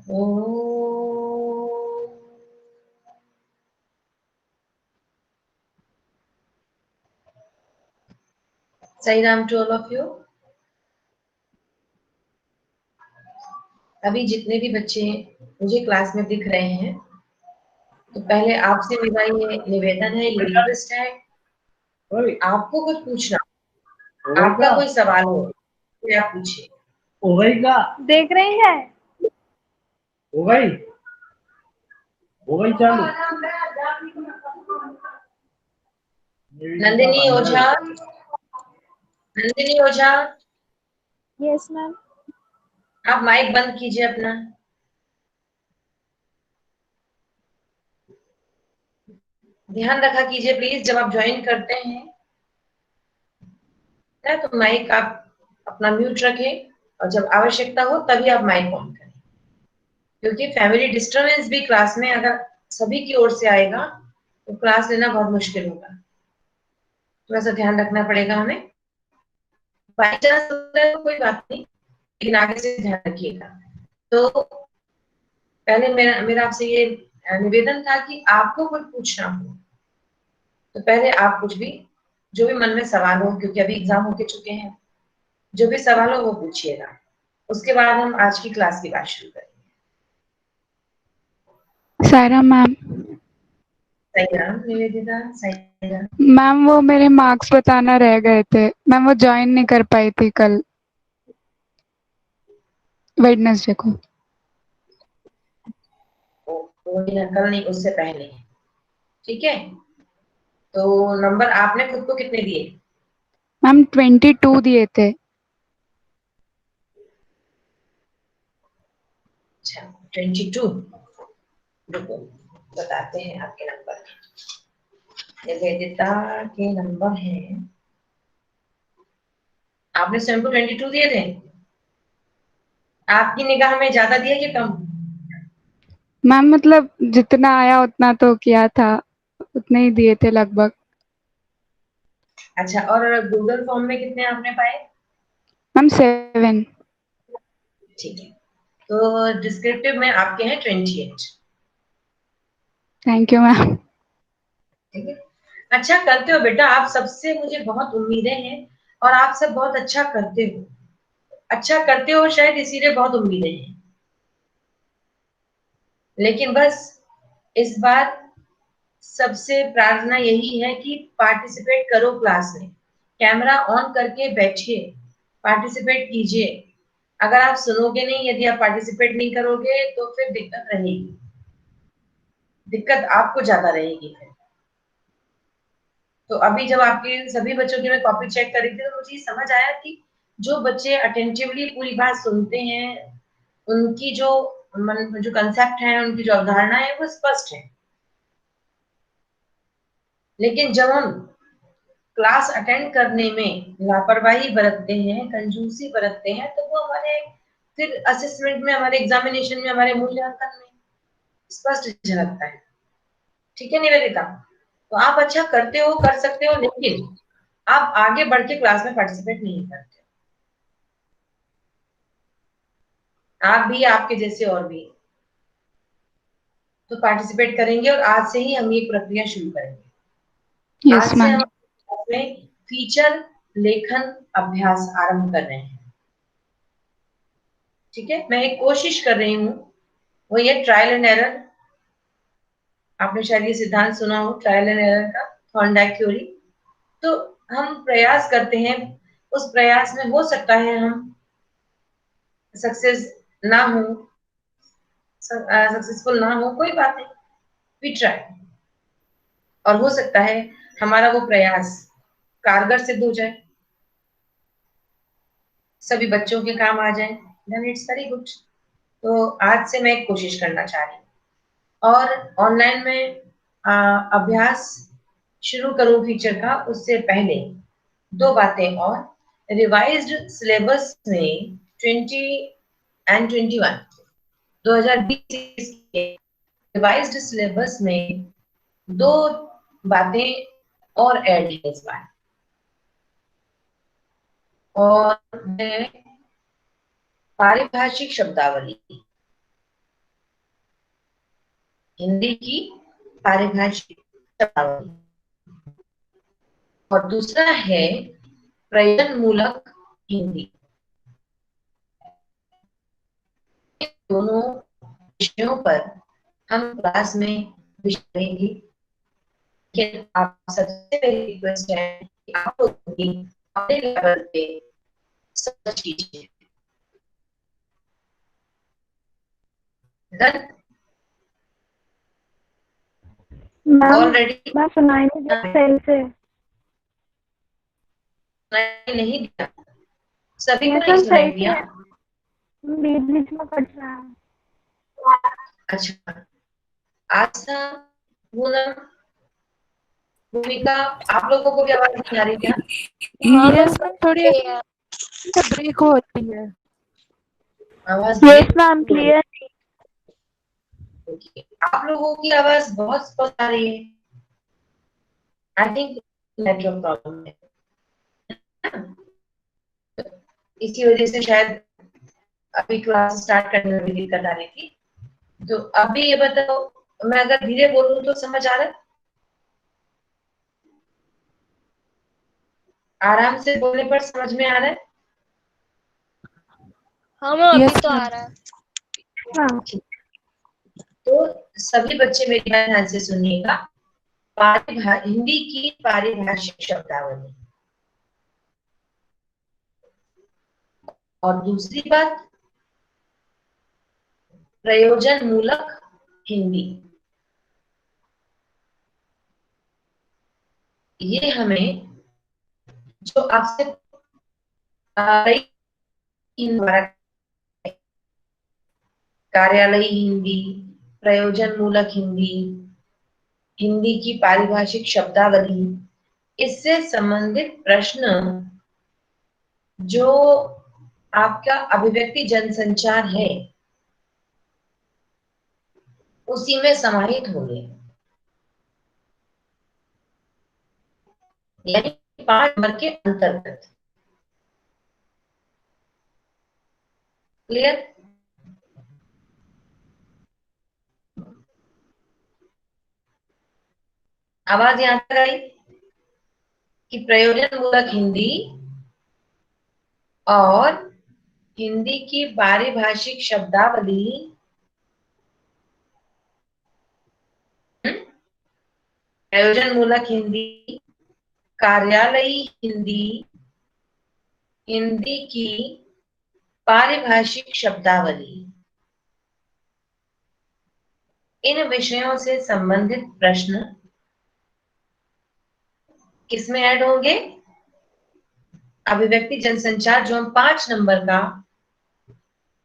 Om. Sai Ram to all of you. अभी जितने भी बच्चे मुझे क्लास में दिख रहे हैं, तो पहले आपसे मेरा ये निवेदन है, ये रिक्वेस्ट है, आपको कुछ पूछना, आपका कोई सवाल हो तो आप पूछिए। देख रही है। हो गई चालू। नंदिनी ओझा, नंदिनी ओझा, यस मैम। आप माइक बंद कीजिए अपना। ध्यान रखा कीजिए प्लीज, जब आप ज्वाइन करते हैं तो माइक आप अपना म्यूट रखें, और जब आवश्यकता हो तभी आप माइक ऑन करें, क्योंकि फैमिली डिस्टरबेंस भी क्लास में अगर सभी की ओर से आएगा तो क्लास लेना बहुत मुश्किल होगा। थोड़ा सा ध्यान रखना पड़ेगा हमें। बाई चांस तो कोई बात नहीं, लेकिन आगे से ध्यान रखिएगा। तो पहले मेरा मेरा आपसे ये निवेदन था कि आपको कुछ पूछना हो तो पहले आप कुछ भी, जो भी मन में सवाल हो, क्योंकि अभी एग्जाम होके चुके हैं, जो भी सवाल हो वो पूछिएगा। उसके बाद हम आज की क्लास की बात शुरू करेंगे। सायरा मैम। सही राम निवेदिता, सही राम। मैम वो मेरे मार्क्स बताना रह गए थे मैम, वो ज्वाइन नहीं कर पाई थी कल वेडनेसडे को। कल नहीं, उससे पहले। ठीक है, तो नंबर आपने खुद को कितने दिए? मैम 22 दिए थे। अच्छा 22। रुको बताते हैं आपके नंबर। निवेदिता के नंबर हैं, आपने स्वयं को 22 दिए थे। आपकी निगाह में ज्यादा दिया कि कम? मैम मतलब जितना आया उतना तो किया था, उतने ही दिए थे लगभग। अच्छा, और गूगल फॉर्म में कितने आपने पाए? मैम 7। ठीक है, तो डिस्क्रिप्टिव में आपके हैं 28। Thank you ma'am. ठीक है, अच्छा करते हो बेटा, आप सबसे मुझे बहुत उम्मीदें हैं, और आप सब बहुत अच्छा करते हो। अच्छा करते हो शायद इसीलिए बहुत उम्मीदें हैं, लेकिन बस इस बार सबसे प्रार्थना यही है कि पार्टिसिपेट करो क्लास में, कैमरा ऑन करके बैठिए, पार्टिसिपेट कीजिए। अगर आप सुनोगे नहीं, यदि आप पार्टिसिपेट नहीं करोगे तो फिर दिक्कत रहेगी, दिक्कत आपको ज्यादा रहेगी फिर। तो अभी जब आपके सभी बच्चों की मैं कॉपी चेक कर रही थी, तो मुझे ये समझ आया कि जो बच्चे अटेंटिवली पूरी बात सुनते हैं, उनकी जो जो कंसेप्ट है, उनकी जो अवधारणा है वो स्पष्ट है। लेकिन जब हम क्लास अटेंड करने में लापरवाही बरतते हैं, कंजूसी बरतते हैं, तो वो हमारे फिर असेसमेंट में, हमारे एग्जामिनेशन में, हमारे मूल्यांकन में स्पष्ट झलकता है। ठीक है निवेदिता, तो आप अच्छा करते हो, कर सकते हो, लेकिन आप आगे बढ़ के क्लास में पार्टिसिपेट नहीं करते। आप भी, आपके जैसे और भी तो पार्टिसिपेट करेंगे, और आज से ही हम ये प्रक्रिया शुरू करेंगे। यस आज से मैम। हम अपने फीचर लेखन अभ्यास आरंभ कर रहे हैं। ठीक है, मैं एक कोशिश कर रही हूँ, वो ये ट्रायल एंड एरर। आपने शायद ये सिद्धांत सुना हो ट्रायल एंड एरर का, थॉर्नडाइक थ्योरी। तो हम प्रयास करते हैं, उस प्रयास में हो सकता है हम सक्सेस ना हो, सक्सेसफुल ना हो, कोई बात नहीं, वी ट्राई। और हो सकता है हमारा वो प्रयास कारगर सिद्ध हो जाए, सभी बच्चों के काम आ जाए, देन इट्स वेरी गुड। तो आज से मैं एक कोशिश करना चाह रही हूँ, और ऑनलाइन में अभ्यास शुरू करूं फीचर का, उससे पहले दो बातें और। रिवाइज्ड सिलेबस में 20 एंड 21, 2020 के रिवाइज्ड सिलेबस में दो बातें और ऐड है इस बार, और है पारिभाषिक शब्दावली। हिंदी की पारिभाषिक शब्दावली, और दूसरा है प्रयोजन मूलक हिंदी। इन दोनों विषयों पर हम क्लास में विषय लेंगे, लेकिन आप सबसे पहली रिक्वेस्ट है कि आप लोग भी अपने लेवल पे सर्च कीजिए। डन? मैम ऑलरेडी मैं सुनाई नहीं दिया सही से। नहीं दिया? सभी को यस नहीं मैम सुनाई सही दिया? से बीच बीच में कट रहा है। अच्छा, आशा, पूनम, भूमिका, आप लोगों को भी आवाज नहीं आ रही क्या? हाँ मैम यस मैम, थोड़ी ब्रेक होती है। आवाज यस ब्रेक मैम हो रही क्लियर। है। Okay. आप लोगों की आवाज बहुत स्पष्ट आ रही है। आई थिंक नेटवर्क प्रॉब्लम है, इसी वजह से शायद अभी क्लास स्टार्ट करने में दिक्कत आ रही थी। तो अभी ये बताओ, मैं अगर धीरे बोलूं तो समझ आ रहा है? आराम से बोलने पर समझ में आ रहा है? हाँ मैम अभी यस तो आ मैम। रहा है। हाँ तो सभी बच्चे मेरी ध्यान से सुनिएगा। हिंदी की पारिभाषिक शब्दावली, और दूसरी बात प्रयोजन मूलक हिंदी। ये हमें जो आपसे कई द्वारा कार्यालयी हिंदी, प्रयोजन मूलक हिंदी, हिंदी की पारिभाषिक शब्दावली, इससे संबंधित प्रश्न जो आपका अभिव्यक्ति जनसंचार है उसी में समाहित होंगे, यानी 5 नंबर के अंतर्गत। क्लियर? आवाज यहाँ तक आई कि प्रयोजन मूलक हिंदी और हिंदी की पारिभाषिक शब्दावली, प्रयोजन मूलक हिंदी, कार्यालयी हिंदी, हिंदी की पारिभाषिक शब्दावली, इन विषयों से संबंधित प्रश्न किसमें ऐड होंगे? अभिव्यक्ति जनसंचार जो हम 5 नंबर का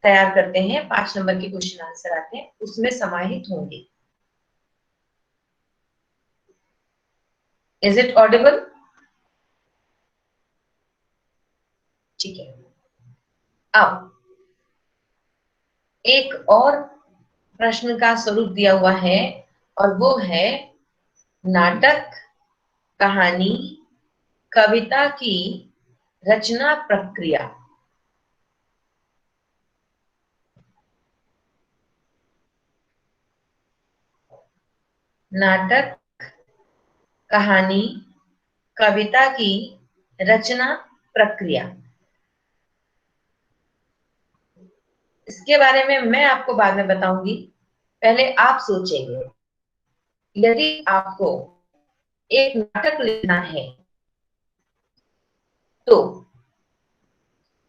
तैयार करते हैं, 5 नंबर के क्वेश्चन आंसर आते हैं, उसमें समाहित होंगे। Is it Audible? ठीक है। अब एक और प्रश्न का स्वरूप दिया हुआ है, और वो है नाटक, कहानी, कविता की रचना प्रक्रिया। नाटक, कहानी, कविता की रचना प्रक्रिया, इसके बारे में मैं आपको बाद में बताऊंगी। पहले आप सोचेंगे, यदि आपको एक नाटक लिखना है तो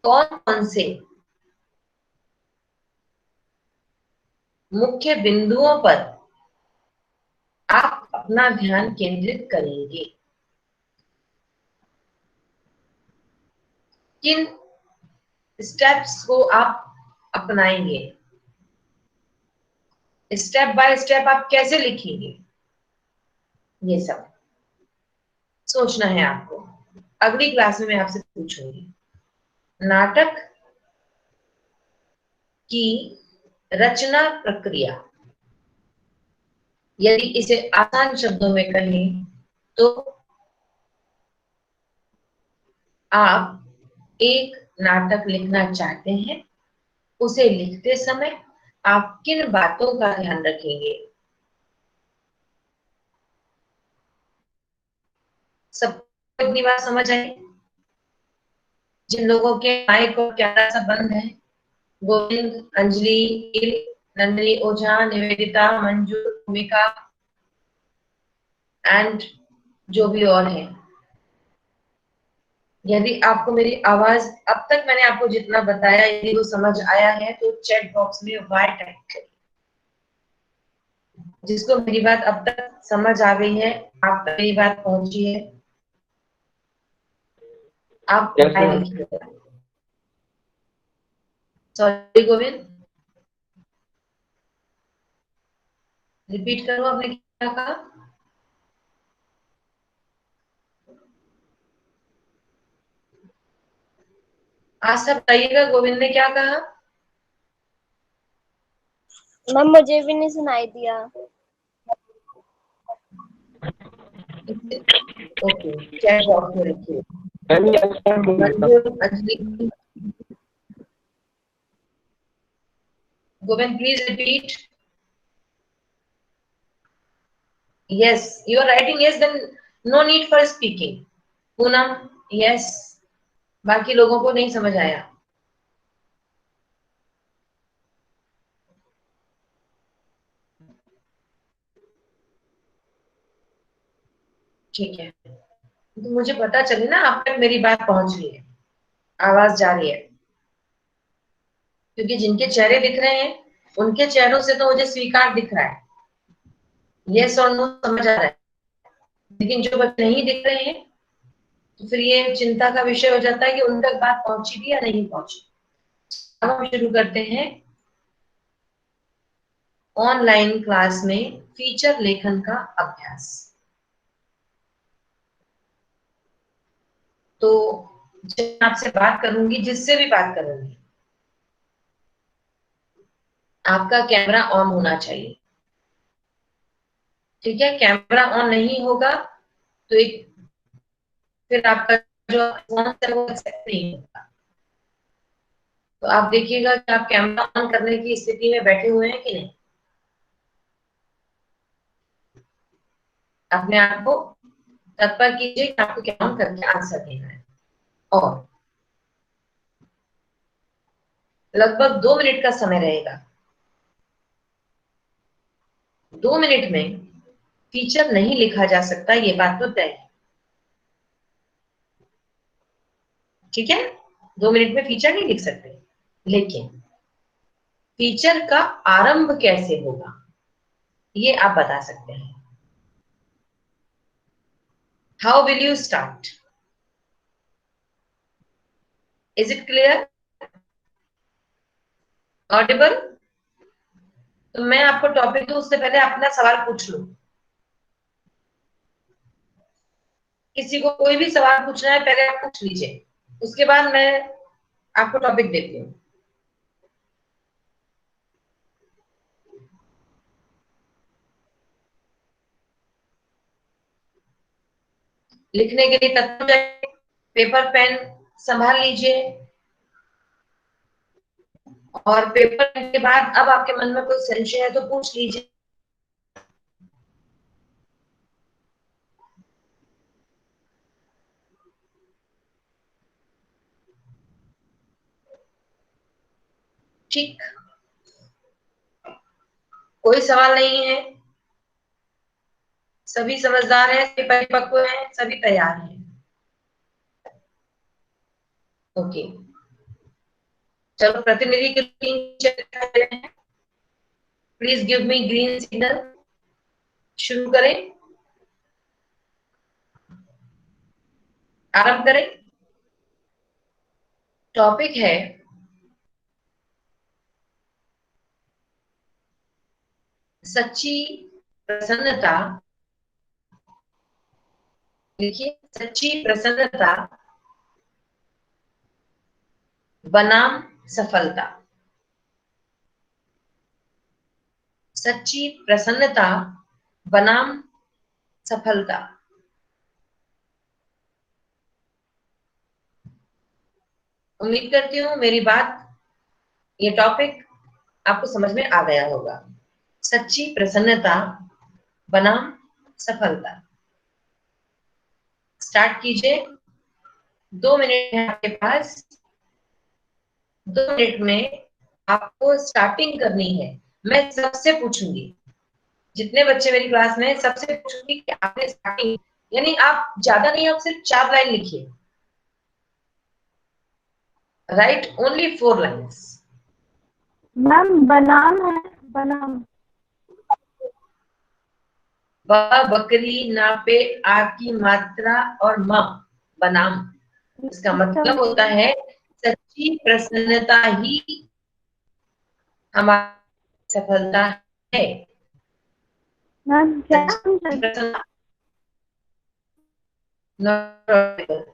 कौन कौन से मुख्य बिंदुओं पर आप अपना ध्यान केंद्रित करेंगे, किन स्टेप्स को आप अपनाएंगे, स्टेप बाय स्टेप आप कैसे लिखेंगे, ये सब सोचना है आपको। अगली क्लास में मैं आपसे पूछूंगी नाटक की रचना प्रक्रिया। यदि इसे आसान शब्दों में कहें तो आप एक नाटक लिखना चाहते हैं, उसे लिखते समय आप किन बातों का ध्यान रखेंगे? इतनी बात समझ आई? जिन लोगों के माइक और कैमरा सब बंद है, गोविंद, अंजलि, नंदिनी ओझा, निवेदिता, मंजू, भूमिका एंड जो भी और है, यदि आपको मेरी आवाज अब तक मैंने आपको जितना बताया यदि वो समझ आया है तो चैट बॉक्स में वाई टाइप करिए। जिसको मेरी बात अब तक समझ आ गई है, आप तक मेरी बात पहुंची है, आप लिखिए। सॉरी गोविंद, रिपीट करो आपने क्या कहा? आज सब बताइएगा गोविंद ने क्या कहा? मैम मुझे भी नहीं सुनाई दिया। ओके, चैट बॉक्स में लिखिए। Anjali, Govind please repeat. Yes, you are writing yes, then no need for speaking. Poonam, yes. बाकी लोगों को नहीं समझ आया? ठीक है, तो मुझे पता चले ना आप तक मेरी बात पहुंच रही है, आवाज जा रही है, क्योंकि जिनके चेहरे दिख रहे हैं उनके चेहरों से तो मुझे स्वीकार दिख रहा है, यस और नो समझ आ रहा है, लेकिन जो बच्चे नहीं दिख रहे हैं तो फिर ये चिंता का विषय हो जाता है कि उन तक बात पहुंची भी या नहीं पहुंची। अब हम शुरू करते हैं ऑनलाइन क्लास में फीचर लेखन का अभ्यास। तो जब आपसे बात करूंगी, जिससे भी बात करूंगी, आपका कैमरा ऑन होना चाहिए, ठीक है? कैमरा ऑन नहीं होगा तो एक फिर आपका जो रिस्पॉन्स है वो एक्सेप्ट नहीं होगा। तो आप देखिएगा कि आप कैमरा ऑन करने की स्थिति में बैठे हुए हैं कि नहीं। अपने आप को तत्पर कीजिए कि आपको क्या ऑन करके आंसर देना है। और लगभग 2 मिनट का समय रहेगा। 2 मिनट में फीचर नहीं लिखा जा सकता, ये बात तो तय है, ठीक है? 2 मिनट में फीचर नहीं लिख सकते, लेकिन फीचर का आरंभ कैसे होगा ये आप बता सकते हैं। How will you start? Is it clear? Audible? तो मैं आपको टॉपिक दूं उससे पहले अपना सवाल पूछ लूं। किसी को कोई भी सवाल पूछना है पहले आप पूछ लीजिए, उसके बाद मैं आपको टॉपिक देती हूँ। लिखने के लिए तत्पर जाइए, पेपर पेन संभाल लीजिए, और पेपर पेन के बाद अब आपके मन में कोई संशय है तो पूछ लीजिए। ठीक, कोई सवाल नहीं है, सभी समझदार हैं, सभी परिपक्व हैं, सभी तैयार हैं। ओके, चलो प्रतिनिधि के तीन, please give me green signal. शुरू करें, आरंभ करें। टॉपिक है सच्ची प्रसन्नता। देखिए, सच्ची प्रसन्नता बनाम सफलता। सच्ची प्रसन्नता बनाम सफलता। उम्मीद करती हूँ मेरी बात, ये टॉपिक आपको समझ में आ गया होगा। सच्ची प्रसन्नता बनाम सफलता। स्टार्ट कीजिए। 2 मिनट है आपके पास। 2 मिनट में आपको स्टार्टिंग करनी है। मैं सबसे पूछूंगी, जितने बच्चे मेरी क्लास में हैं, सबसे पूछूंगी कि आपने स्टार्टिंग, यानी आप ज्यादा नहीं, आप सिर्फ 4 लाइन लिखिए। Right only 4 lines. मैम बनाम है, बनाम। ब बकरी ना पे आ की मात्रा और म बनाम। इसका मतलब होता है सच्ची प्रसन्नता ही हमारी सफलता है। मैम क्या सच्ची प्रसन्नता not-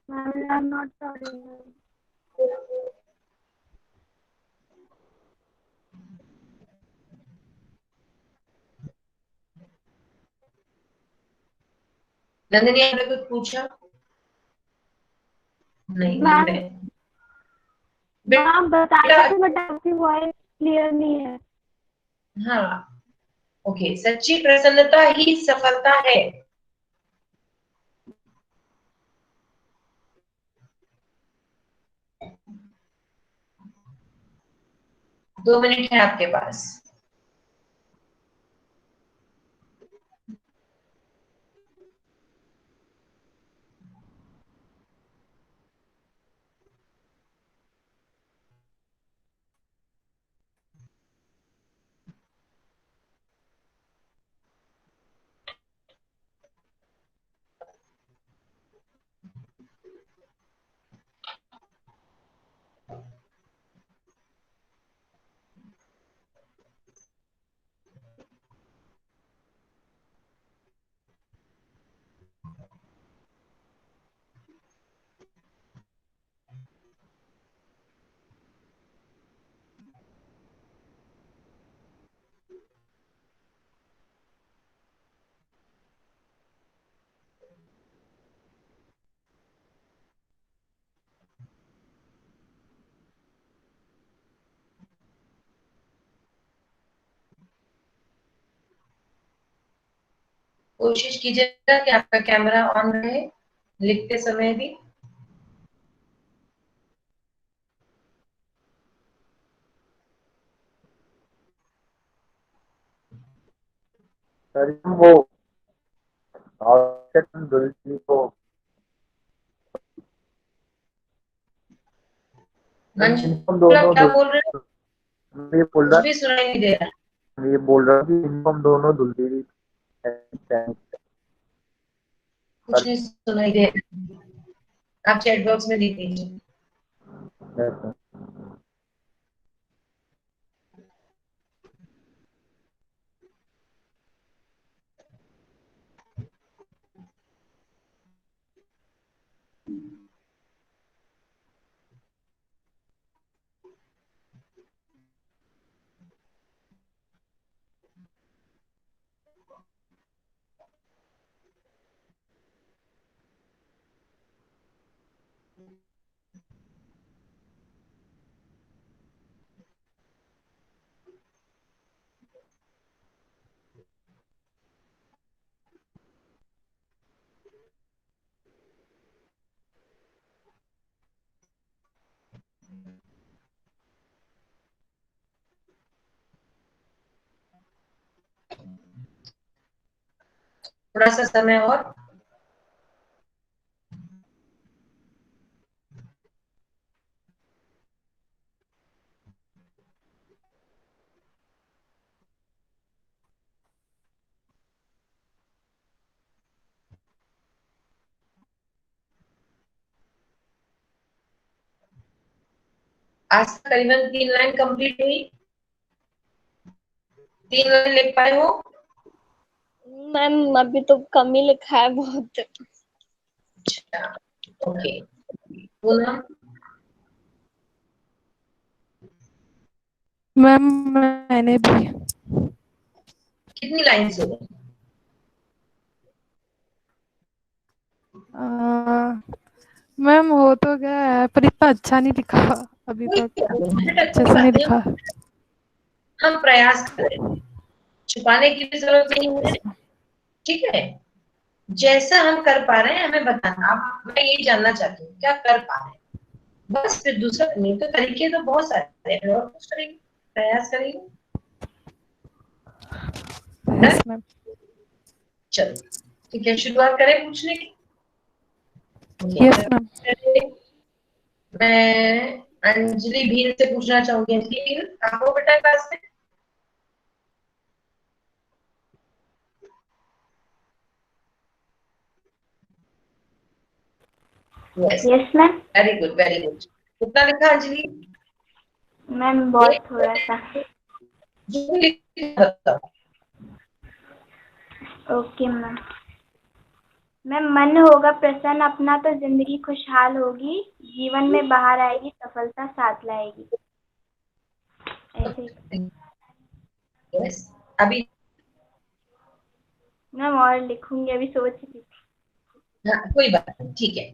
ma'am I am not sorry. Nandini आपने कुछ पूछा? नहीं मैम मैं मैम बता बेटा, रहे थे बट आपकी वॉइस क्लियर नहीं है। हाँ ओके, सच्ची प्रसन्नता ही सफलता है। दो मिनट है आपके पास। कोशिश कीजिएगा कि आपका कैमरा ऑन रहे लिखते समय भी। सर वो आवश्यक दुरुस्ती को इनको आप दोनों क्या बोल रहे हो? ये बोल कुछ रहा भी सुनाई नहीं दे रहा। ये बोल रहा कि इनको हम दोनों दुल्हन कुछ नहीं सुनाई दे रहा। आप चैट बॉक्स में लिख दीजिए। थोड़ा सा समय और। आज तक करीबन 3 लाइन कंप्लीट हुई। 3 लाइन लिख पाए हो? मैम अभी तो कम ही लिखा है बहुत। अच्छा ओके। पूनम? मैम मैंने भी कितनी लाइन हो गई? मैम हो तो गया है पर इतना अच्छा नहीं दिखा अभी तक, अच्छे से नहीं दिखा। हम प्रयास करें। छुपाने की भी जरूरत नहीं है, ठीक है। जैसा हम कर पा रहे हैं हमें बताना। आप, मैं यही जानना चाहती हूँ क्या कर पा रहे हैं, बस। फिर दूसरा नहीं तो तरीके तो बहुत सारे हैं, और कुछ करेंगे, प्रयास करेंगे। Yes ma'am. चलो ठीक है, शुरुआत करें पूछने की। Yes ma'am. मैं अंजलि भील से पूछना चाहूंगी। अंजलि भील, आप हो बेटा क्लास में? Yes, yes ma'am. Very good very good. कितना लिखा अंजलि? मैम बहुत थोड़ा सा। जो भी लिखा बताओ। Okay ma'am. मैम मन होगा प्रसन्न अपना तो जिंदगी खुशहाल होगी, जीवन में बाहर आएगी सफलता साथ लाएगी। ऐसे। यस, अभी मैम और लिखूंगी, अभी सोच रही थी। हाँ, कोई बात नहीं, ठीक है।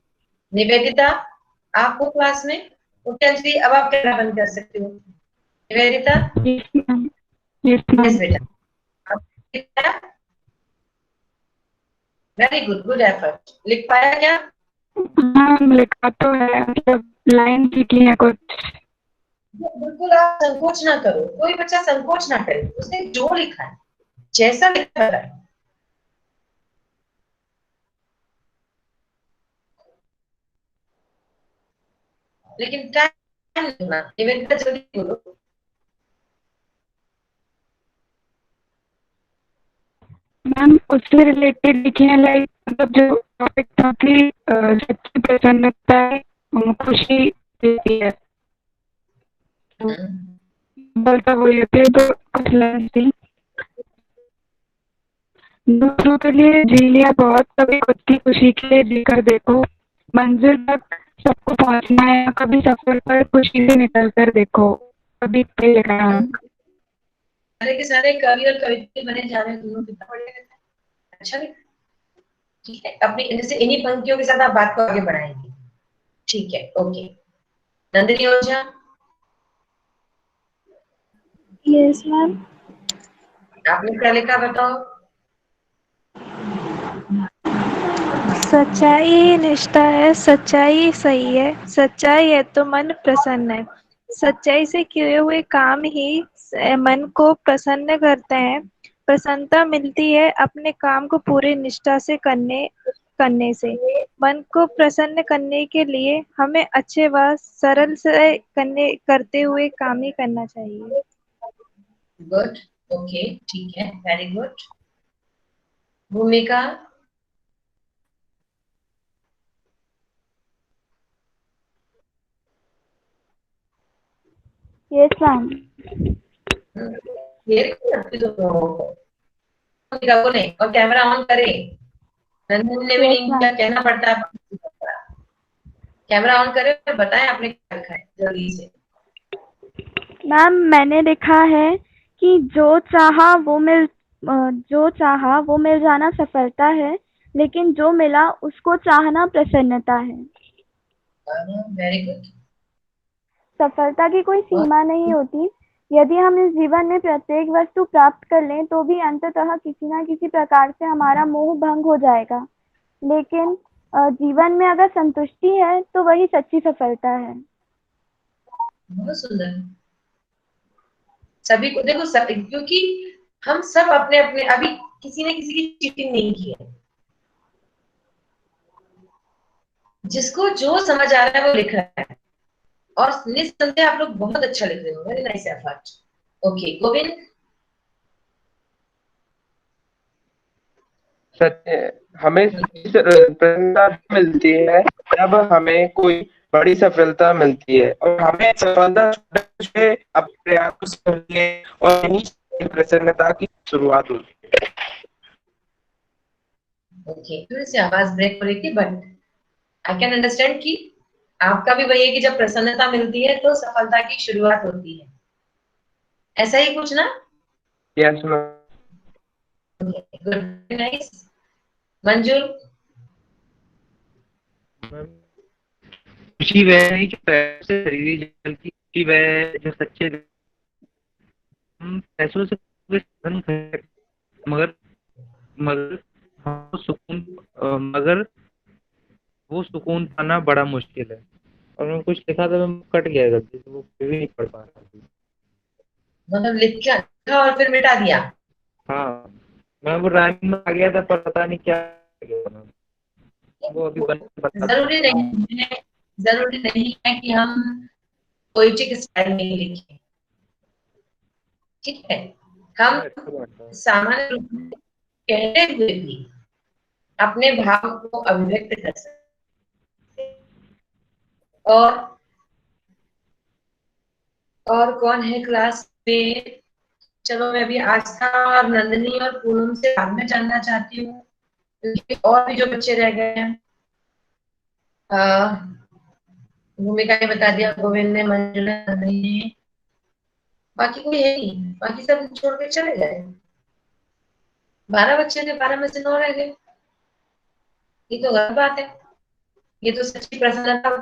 निवेदिता, आप हो क्लास में? ओके अंजलि, अब आप कैमरा बंद कर सकते हो। Nivedita, yes ma'am. Yes yes ma'am. बेटा, वेरी गुड, गुड एफर्ट। लिख पाया क्या? हाँ लिखा तो है, मतलब लाइन लिखी है कुछ। बिल्कुल आप संकोच ना करो, कोई बच्चा संकोच ना करे, उसने जो लिखा है, जैसा लिखा है, लेकिन टाइम लगना। निवेदिता जल्दी बोलो। मैम उससे रिलेटेड लिखे हैं, लाइक मतलब जो टॉपिक था कि सच्ची प्रसन्नता खुशी देती है, बोलता वही होती है, तो कुछ लाइन थी। दूसरों के लिए जी लिया बहुत, कभी खुद की खुशी के लिए जीकर देखो, मंजिल तक सबको पहुंचना है, कभी सफर पर खुशी से निकल कर देखो। कभी पे लिखा है। सारे के सारे कवि और कवित्री बने जा रहे हैं, दोनों कितना बढ़िया लिखा है। अच्छा लिखा, ठीक है। अपनी जैसे इन्हीं पंक्तियों के साथ आप बात को आगे बढ़ाएंगे, ठीक है। ओके, नंदिनी ओझा, यस मैम। आपने क्या लिखा बताओ? सच्चाई निष्ठा है, सच्चाई सही है, सच्चाई है तो मन प्रसन्न है। सच्चाई से किए हुए काम ही मन को प्रसन्न करते हैं। प्रसन्नता मिलती है अपने काम को पूरी निष्ठा से करने से। मन को प्रसन्न करने के लिए हमें अच्छे व सरल से करते हुए काम ही करना चाहिए। गुड, ओके, ठीक है, वेरी गुड। भूमिका, यस मैम। ये भूमिका बोले और कैमरा ऑन करें। नंदिनी ने भी यस नहीं मैम। किया, कहना पड़ता है। कैमरा ऑन करें और बताएं आपने क्या लिखा है जल्दी से। मैम मैंने लिखा है कि जो चाहा वो मिल जाना सफलता है, लेकिन जो मिला उसको चाहना प्रसन्नता है। Very good. सफलता की कोई सीमा नहीं होती। यदि हम इस जीवन में प्रत्येक वस्तु प्राप्त कर लें तो भी अंततः किसी न किसी प्रकार से हमारा मोह भंग हो जाएगा, लेकिन जीवन में अगर संतुष्टि है तो वही सच्ची सफलता है। बहुत सुंदर। सभी को देखो, सब, क्योंकि हम सब अपने अपने, अभी किसी ने किसी की चीटिंग नहीं की है। जिसको जो समझ आ रहा है वो लिख रहा है, और निस्संदेह आप लोग बहुत अच्छा लिख रहे हो। Very nice effort. Okay Govind, सत्य हमें प्रसन्नता मिलती है जब हमें कोई बड़ी सफलता मिलती है, और हमें सफलता छोटे अपने प्रयासों से मिलती है, और यही से प्रसन्नता की शुरुआत होती है। ओके, थोड़ी सी आवाज ब्रेक हो रही थी, बट आई कैन अंडरस्टैंड कि आपका भी वही है कि जब प्रसन्नता मिलती है तो सफलता की शुरुआत होती है, ऐसा ही कुछ ना? Yes ma'am. Good, nice. मंजूर, खुशी वह नहीं जो पैसे से खरीदी जाती, खुशी वह है जो सच्चे पैसों से धन खरीद मगर मगर हमको मगर वो सुकून पाना बड़ा मुश्किल है। और मैं कुछ लिखा था, मैं कट गया गलती से, वो फिर भी नहीं पढ़ पा रहा अभी। मतलब लिखा और फिर मिटा दिया। हाँ, मैं वो राइम में आ गया था पर पता नहीं क्या आ गया था। वो अभी बता जरूरी नहीं है, जरूरी नहीं है कि हम पोइटिक स्टाइल में ही लिखें, ठीक है। हम अच्छा बात है। सामान्य रूप में कहते हुए भी अपने भाव को अभिव्यक्त कर सकते हैं। और कौन है क्लास में? चलो मैं अभी आस्था और नंदिनी और पूनम से बाद में जानना चाहती हूँ, क्योंकि और भी जो बच्चे रह गए हैं। भूमिका ने बता दिया, गोविंद ने, मंजू ने, नंदिनी ने, बाकी कोई है नहीं, बाकी सब छोड़ के चले गए। 12 बच्चे थे, 12 में से 9 रह गए। ये तो गलत बात है, ये तो सच्ची प्रसन्नता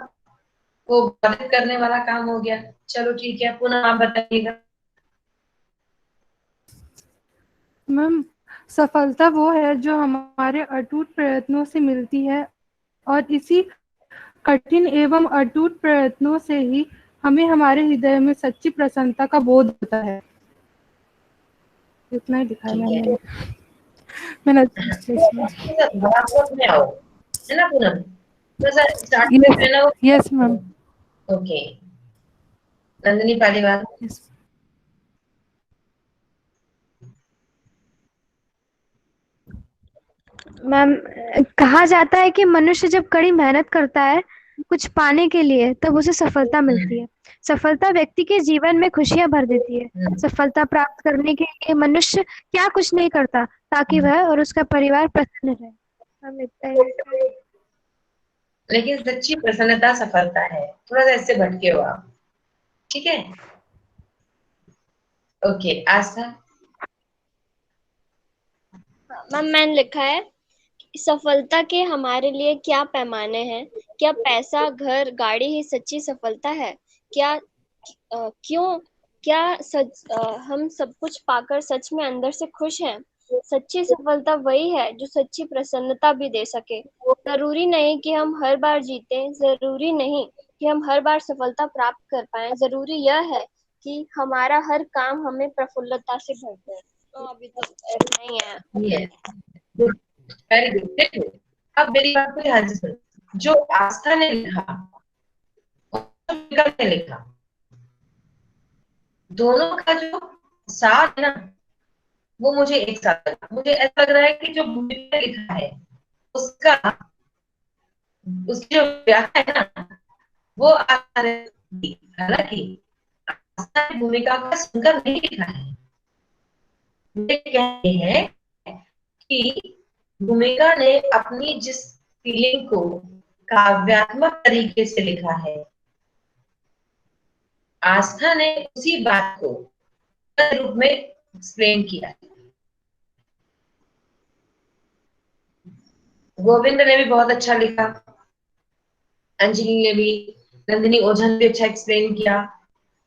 को बाधित करने वाला काम हो गया। चलो ठीक है, पुनः आप बताइएगा। मैम, सफलता वो है जो हमारे अटूट प्रयत्नों से मिलती है, और इसी कठिन एवं अटूट प्रयत्नों से ही हमें हमारे हृदय में सच्ची प्रसन्नता का बोध होता है। इतना ही दिखाया ठीक है, मैंने। भागवत में आओ, है ना पूनम? थोड़ा सा स्टार्ट में ना। Yes ma'am. ओके, नंदिनी पहली बार। मैम, कहा जाता है कि मनुष्य जब कड़ी मेहनत करता है कुछ पाने के लिए, तब उसे सफलता मिलती है। सफलता व्यक्ति के जीवन में खुशियां भर देती है। सफलता प्राप्त करने के लिए मनुष्य क्या कुछ नहीं करता ताकि वह और उसका परिवार प्रसन्न रहे। हम इतना ही। लेकिन सच्ची प्रसन्नता सफलता है, थोड़ा सा इससे भटके हो आप, ठीक है। ओके, आस्था। मैम, मैंने लिखा है सफलता के हमारे लिए क्या पैमाने हैं? क्या पैसा, घर, गाड़ी ही सच्ची सफलता है? क्या क्यों क्या हम सब कुछ पाकर सच में अंदर से खुश हैं? सच्ची सफलता वही है जो सच्ची प्रसन्नता भी दे सके। जरूरी नहीं कि हम हर बार जीते, जरूरी नहीं कि हम हर बार सफलता प्राप्त कर पाए, जरूरी यह है कि हमारा हर काम हमें प्रफुल्लता से भर दे। तो अभी तो ऐसा ही है। Very good. देखो, अब मेरी बात को ध्यान से सुनो। जो आस्था ने लिखा और विकल्प ने लिखा, दोनों का जो साथ है ना, वो मुझे एक साथ लगा। मुझे ऐसा लग रहा है कि जो भूमिका ने लिखा है उसका, उसकी जो व्याख्या है ना, वो आस्था ने दी। हालांकि आस्था ने भूमिका का सुनकर नहीं लिखा है। ये कहते हैं कि भूमिका ने अपनी जिस फीलिंग को काव्यात्मक तरीके से लिखा है, आस्था ने उसी बात को रूप में एक्सप्लेन किया। गोविंद ने भी बहुत अच्छा लिखा, अंजलि ने भी, नंदिनी ओझा ने भी अच्छा एक्सप्लेन किया,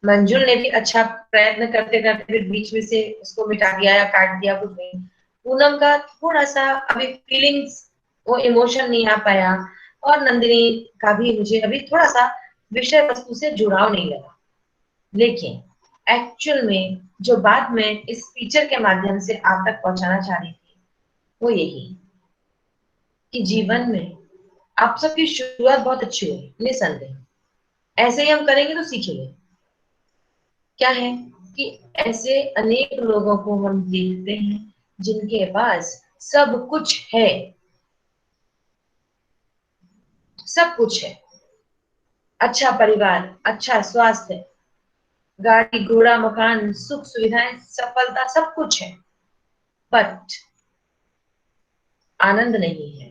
मंजुल ने भी अच्छा प्रयत्न करते करते फिर बीच में से उसको मिटा दिया या काट दिया, कुछ नहीं। पूनम का थोड़ा सा अभी फीलिंग्स, वो इमोशन नहीं आ पाया, और नंदिनी का भी मुझे अभी थोड़ा सा विषय वस्तु से जुड़ाव नहीं लगा। लेकिन एक्चुअल में जो बात मैं इस फीचर के माध्यम से आप तक पहुंचाना चाह रही थी, वो यही कि जीवन में आप सबकी शुरुआत बहुत अच्छी हुई, निसंदेह। ऐसे ही हम करेंगे तो सीखेंगे। क्या है कि ऐसे अनेक लोगों को हम देखते हैं जिनके पास सब कुछ है, सब कुछ है। अच्छा परिवार, अच्छा स्वास्थ्य, गाड़ी घोड़ा, मकान, सुख सुविधाएं, सफलता, सब कुछ है, बट आनंद नहीं है,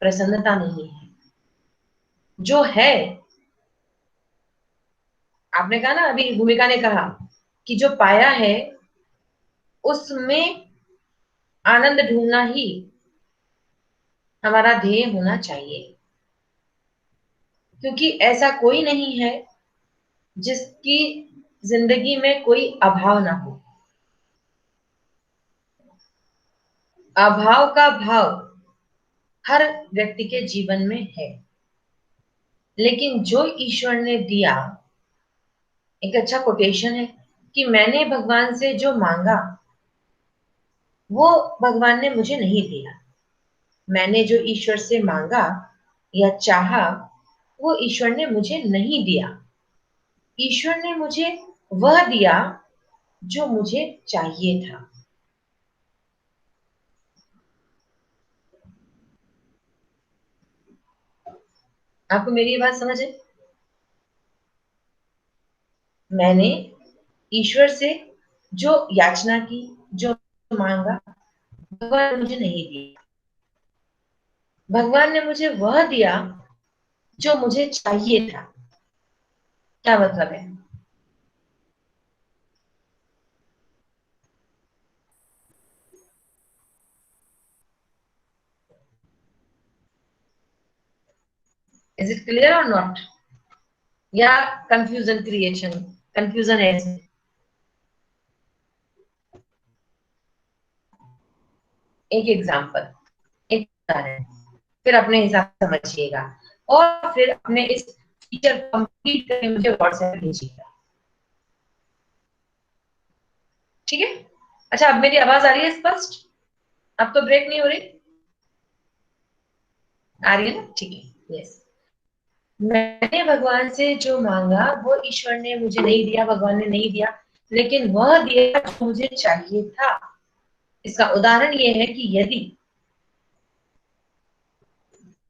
प्रसन्नता नहीं है। जो है, आपने कहा ना, अभी भूमिका ने कहा कि जो पाया है उसमें आनंद ढूंढना ही हमारा ध्येय होना चाहिए, क्योंकि ऐसा कोई नहीं है जिसकी जिंदगी में कोई अभाव ना हो। अभाव का भाव हर व्यक्ति के जीवन में है, लेकिन जो ईश्वर ने दिया, एक अच्छा कोटेशन है कि मैंने भगवान से जो मांगा वो भगवान ने मुझे नहीं दिया। मैंने जो ईश्वर से मांगा या चाहा वो ईश्वर ने मुझे नहीं दिया। ईश्वर ने मुझे वह दिया जो मुझे चाहिए था। आपको मेरी बात समझ है? मैंने ईश्वर से जो याचना की, जो मांगा, भगवान ने मुझे नहीं दिया। भगवान ने मुझे वह दिया जो मुझे चाहिए था। क्या मतलब है? इज इट क्लियर और नॉट? या कंफ्यूजन है इसमें? एक एग्जांपल, एक उदाहरण, फिर अपने हिसाब से समझिएगा और फिर अपने इस फीचर कंप्लीट करके मुझे व्हाट्सएप पे भेजिएगा। ठीक है? अच्छा, अब मेरी आवाज आ रही है स्पष्ट? अब तो ब्रेक नहीं हो रही? आ रही है ना? ठीक है। यस, मैंने भगवान से जो मांगा वो ईश्वर ने मुझे नहीं दिया, भगवान ने नहीं दिया, लेकिन वह दिया जो मुझे चाहिए था। इसका उदाहरण ये है कि यदि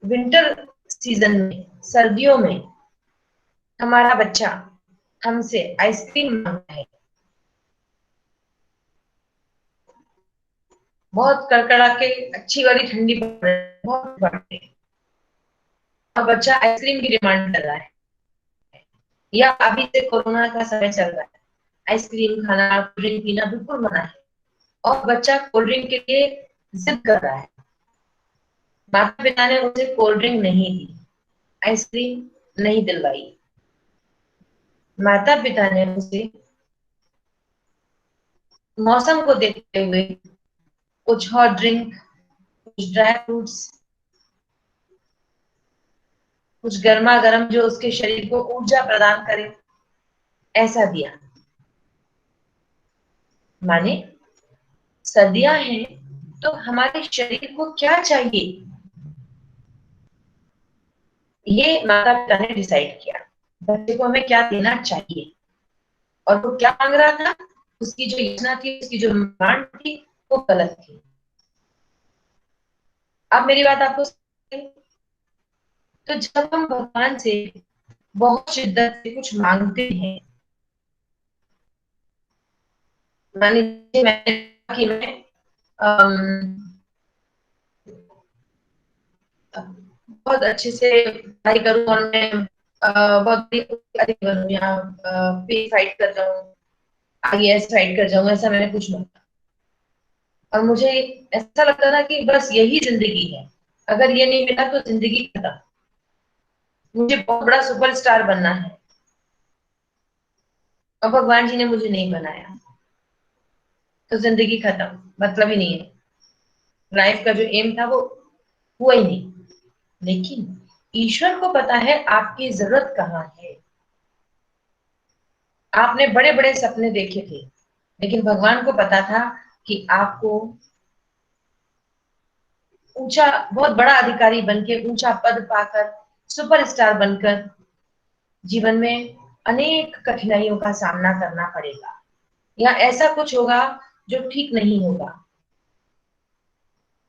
विंटर सीजन में, सर्दियों में हमारा बच्चा हमसे आइसक्रीम मांगता है, बहुत कड़कड़ा के अच्छी वाली ठंडी पड़ रही है, बहुत बढ़ रही है, और बच्चा आइसक्रीम की डिमांड कर रहा है, या अभी से कोरोना का समय चल रहा है, आइसक्रीम खाना, कोल्ड ड्रिंक पीना बिल्कुल मना है, और बच्चा कोल्ड ड्रिंक के लिए जिद कर रहा है। माता पिता ने उसे कोल्ड ड्रिंक नहीं दी, आइसक्रीम नहीं दिलवाई। माता पिता ने उसे मौसम को देखते हुए कुछ हॉट ड्रिंक, कुछ ड्राई फ्रूट्स, कुछ गर्मा गर्म जो उसके शरीर को ऊर्जा प्रदान करे, ऐसा दिया। माने सर्दियां हैं तो हमारे शरीर को क्या चाहिए, ये माता पिता ने डिसाइड किया। बच्चे को हमें क्या देना चाहिए, और वो क्या मांग रहा था, उसकी जो योजना थी, उसकी जो डिमांड थी, वो गलत थी। अब मेरी बात आपको तो जब हम भगवान से बहुत शिद्दत से कुछ मांगते हैं, मान लीजिए मैं बहुत अच्छे से पढ़ाई करूं और मैं बहुत अधिक बनूं, या पे फाइट कर जाऊं, आईएएस फाइट कर जाऊं, ऐसा मैंने कुछ मांगा और मुझे ऐसा लगता था कि बस यही जिंदगी है, अगर ये नहीं मिला तो जिंदगी खत्म, मुझे बहुत बड़ा सुपरस्टार बनना है, और भगवान जी ने मुझे नहीं बनाया तो जिंदगी खत्म, मतलब ही नहीं है, लाइफ का जो एम था वो हुआ ही नहीं। लेकिन ईश्वर को पता है आपकी जरूरत कहाँ है। आपने बड़े बड़े सपने देखे थे, लेकिन भगवान को पता था कि आपको ऊंचा, बहुत बड़ा अधिकारी बनके, ऊंचा पद पाकर, सुपरस्टार बनकर जीवन में अनेक कठिनाइयों का सामना करना पड़ेगा, या ऐसा कुछ होगा जो ठीक नहीं होगा,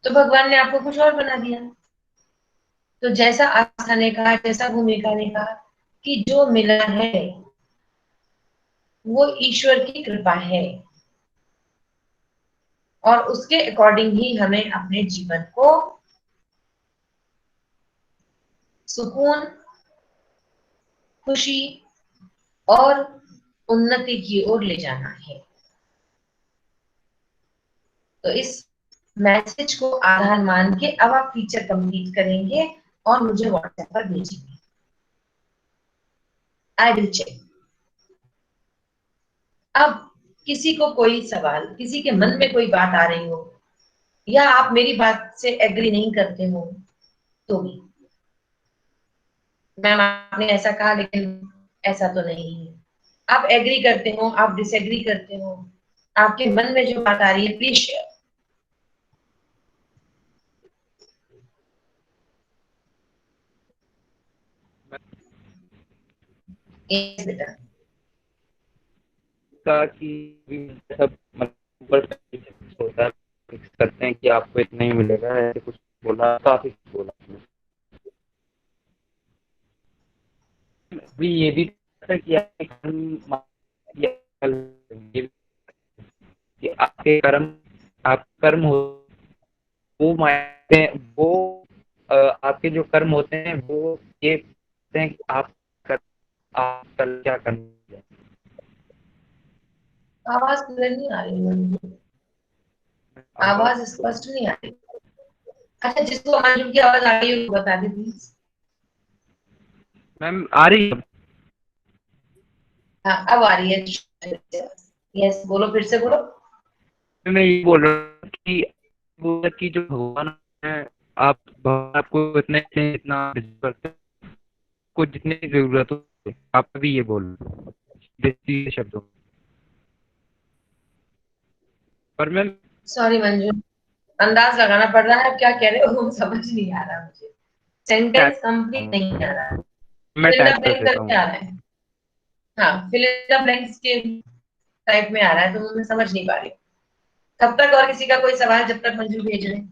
तो भगवान ने आपको कुछ और बना दिया। तो जैसा आस्था ने कहा, जैसा भूमिका ने कहा कि जो मिला है वो ईश्वर की कृपा है, और उसके अकॉर्डिंग ही हमें अपने जीवन को सुकून, खुशी और उन्नति की ओर ले जाना है। तो इस मैसेज को आधार मान के अब आप फीचर कंप्लीट करेंगे और मुझे व्हाट्सएप पर भेजेंगे। I will check. अब किसी को कोई सवाल, किसी के मन में कोई बात आ रही हो, या आप मेरी बात से एग्री नहीं करते हो तो भी, मैम आपने ऐसा कहा लेकिन ऐसा तो नहीं है, आप एग्री करते हो, आप डिसएग्री करते हो, आपके मन में जो बात आ रही है प्लीज शेयर। बेटा का कि सब मतलब ऊपर से होता है, फिक्स करते हैं कि आपको इतना ही मिलेगा, ऐसे कुछ बोला, काफी कुछ बोला आपने। अभी ये भी था कि कि आपके कर्म, आप कर्म हो वो मायने वो आपके जो कर्म होते हैं वो ये कहते हैं कि आप कल क्या करना है। आवाज क्लियर नहीं आ रही है, आवाज स्पष्ट नहीं आ रही। अच्छा, जिसको अंजुम की आवाज आ रही है वो बता दे प्लीज। मैम आ रही है? हाँ अब आ रही है। यस बोलो, फिर से बोलो। मैं ये बोल रहा हूँ कि वो कि जो भगवान है, आप भगवान आपको इतना करते हैं, को जितनी जरूरत हो, आप भी ये बोल देसी शब्दों पर मैम। सॉरी मंजू, अंदाज लगाना पड़ रहा है, आप क्या कह रहे हो समझ नहीं आ रहा मुझे, सेंटेंस कंप्लीट नहीं आ रहा है। मैं फिल द टाइप कर ब्लैंक देता हूँ। करके आ रहा है। हाँ, फिल द ब्लैंक्स के टाइप में आ रहा है, तो मैं समझ नहीं पा रही तब तक। और किसी का कोई सवाल जब तक मंजू भेज रहे हैं?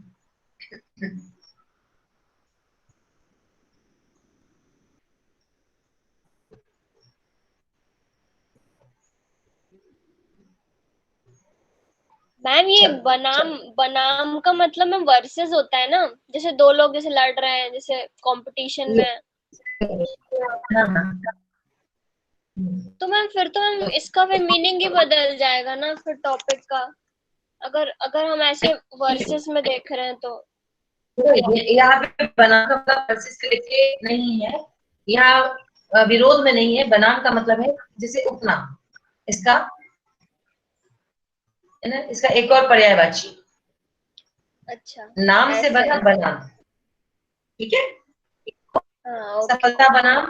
मैम ये चलो बनाम बनाम का मतलब मैम वर्सेस होता है ना, जैसे दो लोग जैसे लड़ रहे हैं जैसे कंपटीशन में, हाँ हाँ। तो मैम फिर तो मैम इसका फिर मीनिंग ही बदल जाएगा ना फिर टॉपिक का, अगर अगर हम ऐसे वर्सेस में देख रहे हैं तो। यहाँ पे बनाम का मतलब वर्सेस लेके नहीं है, यहाँ विरोध में नहीं है। बनाम का मतलब है जैसे उपनाम, इसका है ना, इसका एक और पर्यायवाची। अच्छा नाम से ऐसे। बना बनाम, ठीक है। हाँ ओके। सफलता बनाम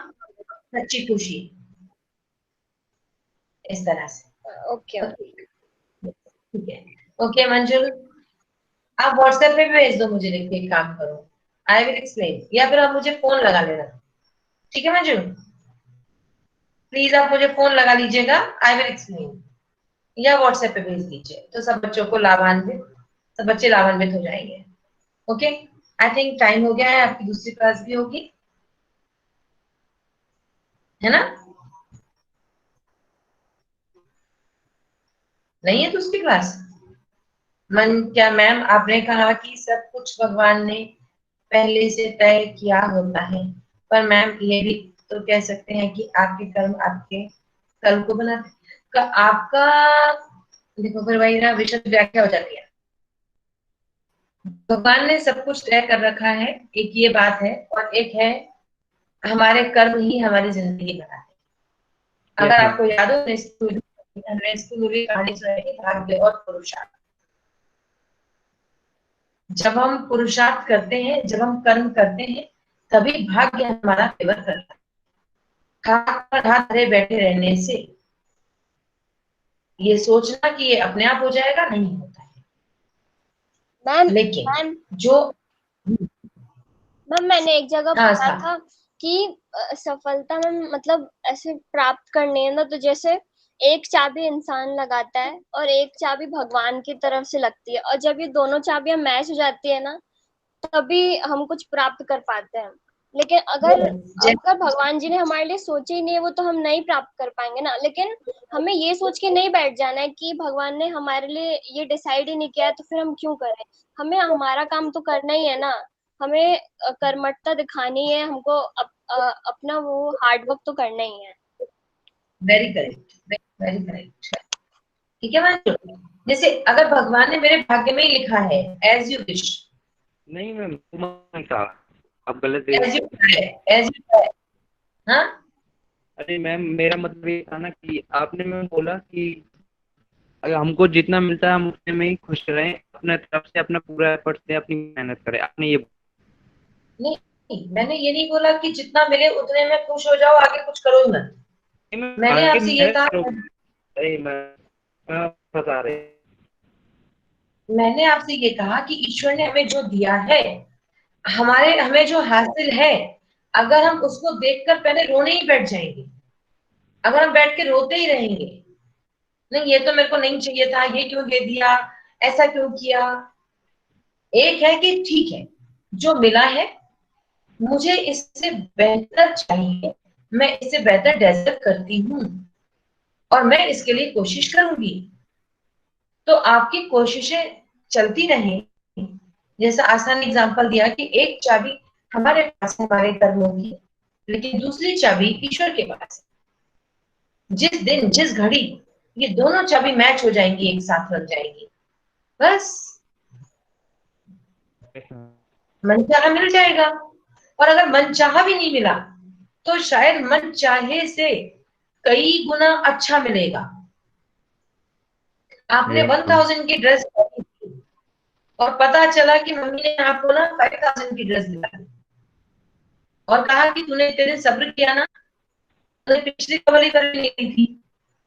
सच्ची खुशी, इस तरह से। ओके ठीक है। ओके मंजुल, आप व्हाट्सएप पे भी भेज दो मुझे, लिख के एक काम करो, आई विल एक्सप्लेन, या फिर आप मुझे फोन लगा लेना। ठीक है मंजुल, प्लीज आप मुझे फोन लगा लीजिएगा, आई विल एक्सप्लेन, या व्हाट्सएप पे भेज दीजिए, तो सब बच्चों को लाभान्वित, सब बच्चे लाभान्वित हो जाएंगे। ओके, आई थिंक टाइम हो गया है, आपकी दूसरी क्लास भी होगी, है ना? नहीं है दूसरी क्लास? मन क्या मैम, आपने कहा कि सब कुछ भगवान ने पहले से तय किया होता है, पर मैम ये भी तो कह सकते हैं कि आपके कर्म आपके कल को बनाते का आपका। देखो फिर वही ना, विशद व्याख्या हो जाती है। भगवान ने सब कुछ तय कर रखा है, एक ये बात है, और एक है हमारे कर्म ही हमारी जिंदगी बनाते हैं। अगर आपको याद हो, हमने स्कूल में भी कहानी सुनाई थी, भाग्य और पुरुषार्थ। जब हम पुरुषार्थ करते हैं, जब हम कर्म करते हैं, तभी भाग्य हमारा फेवर करता है। हाथ पर हाथ धरे बैठे रहने से ये सोचना कि ये अपने आप हो जाएगा, नहीं होता है। मैम। लेकिन मैम जो मैम मैंने एक जगह हाँ पढ़ा था कि सफलता में मतलब ऐसे प्राप्त करनी है ना, तो जैसे एक चाबी इंसान लगाता है और एक चाबी भगवान की तरफ से लगती है, और जब ये दोनों चाबियां मैच हो जाती है ना, तभी हम कुछ प्राप्त कर पाते हैं। लेकिन अगर अगर भगवान जी ने हमारे लिए सोचे ही नहीं है वो, तो हम नहीं प्राप्त कर पाएंगे ना। लेकिन हमें ये सोच के नहीं बैठ जाना है कि भगवान ने हमारे लिए ये डिसाइड ही नहीं किया है तो फिर हम क्यों करें। हमें हमारा काम तो करना ही है ना, हमें कर्मठता दिखानी है, हमको अपना वो हार्ड वर्क तो करना ही है। Very correct, very correct. ठीक है मैम, जैसे अगर भगवान ने मेरे भाग्य में ही लिखा है एज यू विश, नहीं मैम, तुमने कहा आप गलत एज यू एज यू, हाँ अरे मैम मेरा मतलब ये था ना कि आपने मैम बोला कि हमको जितना मिलता है हम उतने में ही खुश रहें, अपने तरफ से अपना पूरा एफर्ट दें, अपनी मेहनत करें। आपने ये नहीं, मैंने ये नहीं बोला कि जितना मिले उतने में खुश हो जाओ, आगे कुछ करो ही मत। मैंने आगे आपसे ये कहा, बता रहे, मैंने आपसे ये कहा कि ईश्वर ने हमें जो दिया है, हमें जो हासिल है, अगर हम उसको देखकर पहले रोने ही बैठ जाएंगे, अगर हम बैठ के रोते ही रहेंगे, नहीं ये तो मेरे को नहीं चाहिए था, ये क्यों दे दिया, ऐसा क्यों किया। एक है कि ठीक है, जो मिला है मुझे इससे बेहतर चाहिए, मैं इससे बेहतर डिजर्व करती हूँ और मैं इसके लिए कोशिश करूंगी। तो आपकी कोशिशें चलती रहें। जैसा आसान एग्जांपल दिया कि एक चाबी हमारे पास है हमारे कर्मों की, लेकिन दूसरी चाबी ईश्वर के पास है। जिस दिन जिस घड़ी ये दोनों चाबी मैच हो जाएंगी, एक साथ लग जाएंगी, बस मनचाहा मिल जाएगा। और अगर मनचाहा भी नहीं मिला तो शायद मन चाहे से कई गुना अच्छा मिलेगा। आपने 1000 की ड्रेस और पता चला कि मम्मी ने आपको ना 5000 की ड्रेस दिला दी और कहा कि तूने इतने दिन सब्र किया ना, तूने पिछली कबली कर ली थी,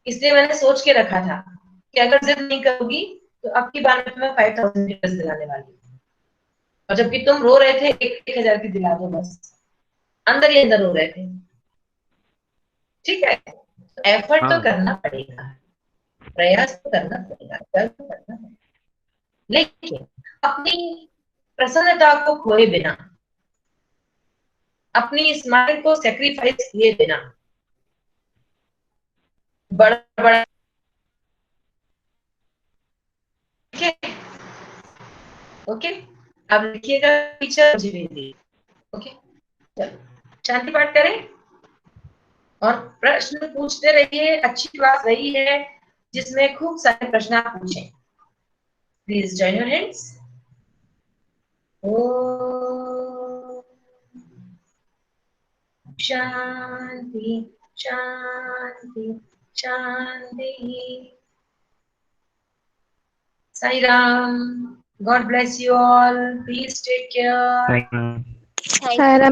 इसलिए मैंने सोच के रखा था कि अगर जिद नहीं करोगी तो अब की बार में तुम्हें 5000 की ड्रेस दिलाने वाली हूँ। और जबकि तुम रो रहे थे 1000 की दिला दो, बस अंदर ही अंदर रो रहे थे। ठीक है, एफर्ट तो करना पड़ेगा, प्रयास तो करना पड़ेगा, कर्म तो करना पड़ेगा, लेकिन अपनी प्रसन्नता को खोए बिना, अपनी स्माइल को सेक्रीफाइस किए बिना, बड़ा बड़ा ओके। अब लिखिएगा टीचर मुझे भेज दी। ओके, चलो शांति पाठ करें और प्रश्न पूछते रहिए। अच्छी क्लास रही है जिसमें खूब सारे प्रश्न आप पूछें। Please join your hands. Om शांति शांति शांति। Sai Ram, God bless you all. Please take care. Thank you. सारा